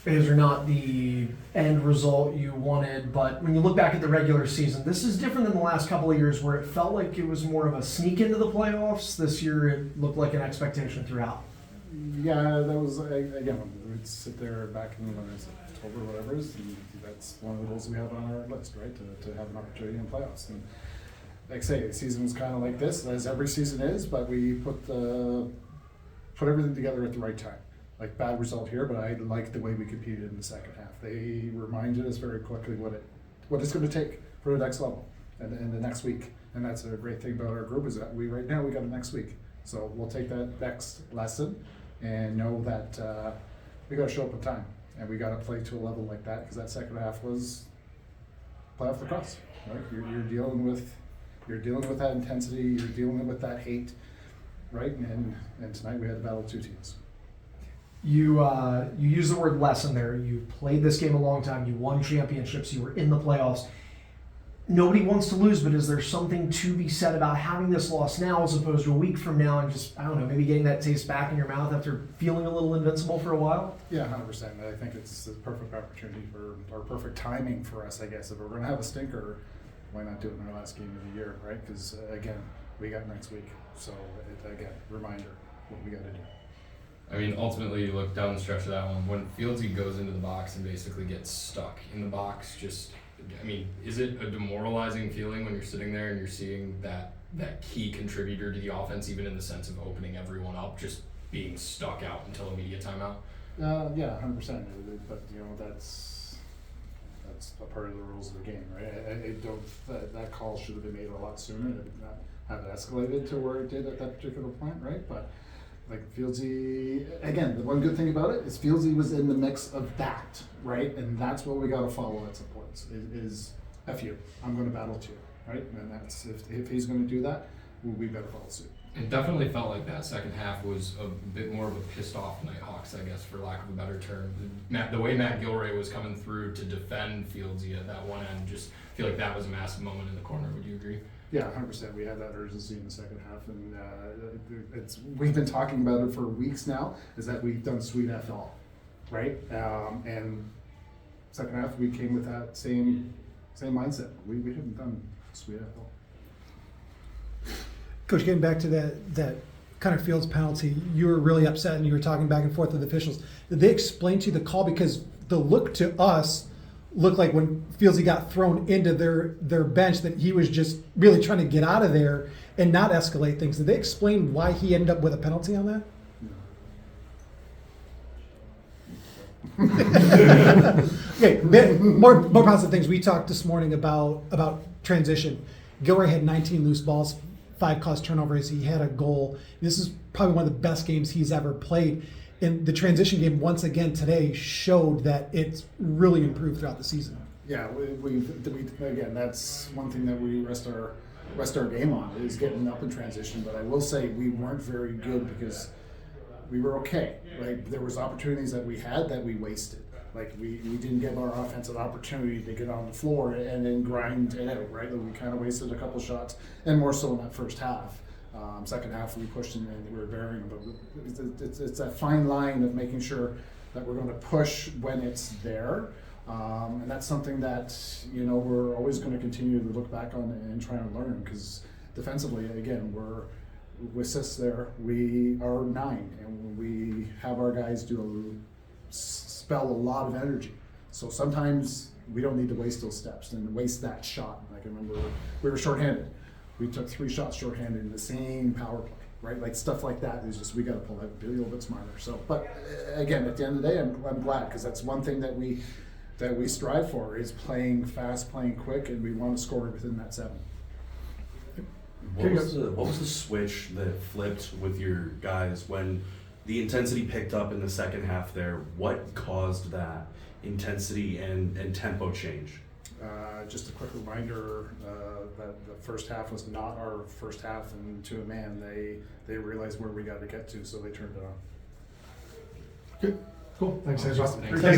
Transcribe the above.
These are not the end result you wanted, but when you look back at the regular season, this is different than the last couple of years where it felt like it was more of a sneak into the playoffs. This year it looked like an expectation throughout. Yeah, that was, again, we'd sit there back in October, whatever it is, and that's one of the goals we have on our list, right, to have an opportunity in playoffs. And like I say, the season was kind of like this, as every season is, but we put everything together at the right time. Like, bad result here, but I liked the way we competed in the second half. They reminded us very quickly what it's going to take for the next level and the next week. And that's a great thing about our group, is that right now we got a next week. So we'll take that next lesson and know that we got to show up in time, and we got to play to a level like that, because that second half was playoff lacrosse. Right? You're dealing with that intensity. You're dealing with that hate, right? And tonight we had to battle two teams. You use the word lesson there. You played this game a long time. You won championships. You were in the playoffs. Nobody wants to lose, but is there something to be said about having this loss now as opposed to a week from now, and just, I don't know, maybe getting that taste back in your mouth after feeling a little invincible for a while? Yeah, 100%. I think it's the perfect opportunity or perfect timing for us, I guess. If we're going to have a stinker, why not do it in our last game of the year, right? Because, again, we got next week. So, again, reminder what we got to do. I mean, ultimately, you look down the stretch of that one. When Fieldsy goes into the box and basically gets stuck in the box, is it a demoralizing feeling when you're sitting there and you're seeing that key contributor to the offense, even in the sense of opening everyone up, just being stuck out until immediate timeout? Yeah, 100%. But, that's a part of the rules of the game, right? I don't. That call should have been made a lot sooner and not have it escalated to where it did at that particular point, right? But like Fieldsy, again, the one good thing about it is Fieldsy was in the mix of that, right? And that's what we got to follow at some points. Is F you, I'm going to battle too, right? And that's if he's going to do that, we better follow suit. It definitely felt like that second half was a bit more of a pissed off Knighthawks, I guess, for lack of a better term. The way Matt Gilray was coming through to defend Fieldsy at that one end, just feel like that was a massive moment in the corner. Would you agree? Yeah, 100%. We had that urgency in the second half, and we've been talking about it for weeks now. Is that we've done sweet FL, right? And second half we came with that same mindset. We haven't done sweet FL. Coach, getting back to that kind of Fields penalty, you were really upset and you were talking back and forth with officials. Did they explain to you the call? Because the look to us looked like when Fieldsy got thrown into their bench that he was just really trying to get out of there and not escalate things. Did they explain why he ended up with a penalty on that? Okay, more positive things. We talked this morning about transition. Gilray had 19 loose balls, 5 caused turnovers. He had a goal. This is probably one of the best games he's ever played. And the transition game, once again today, showed that it's really improved throughout the season. Yeah, we again, that's one thing that we rest our game on, is getting up in transition. But I will say we weren't very good because we were okay, right? There was opportunities that we had that we wasted. Like we didn't give our offense an opportunity to get on the floor and then grind it out, right? Like we kind of wasted a couple shots, and more so in that first half. Second half we pushed and we were bearing them, but it's that fine line of making sure that we're going to push when it's there, and that's something that we're always going to continue to look back on and try and learn, because defensively, again, we're with assists there, we are 9, and we have our guys spell a lot of energy. So sometimes we don't need to waste those steps and waste that shot. Like I remember we were shorthanded. We took 3 shots shorthanded in the same power play, right? Like stuff like that is just, we got to pull that a little bit smarter. So, but again, at the end of the day, I'm glad, because that's one thing that we strive for, is playing fast, playing quick, and we want to score within that 7. What was the switch that flipped with your guys when the intensity picked up in the second half there? What caused that intensity and tempo change? Just a quick reminder that the first half was not our first half, and to a man, they realized where we got to get to, so they turned it on. Good. Cool. Thanks, guys. Awesome. Thanks, guys.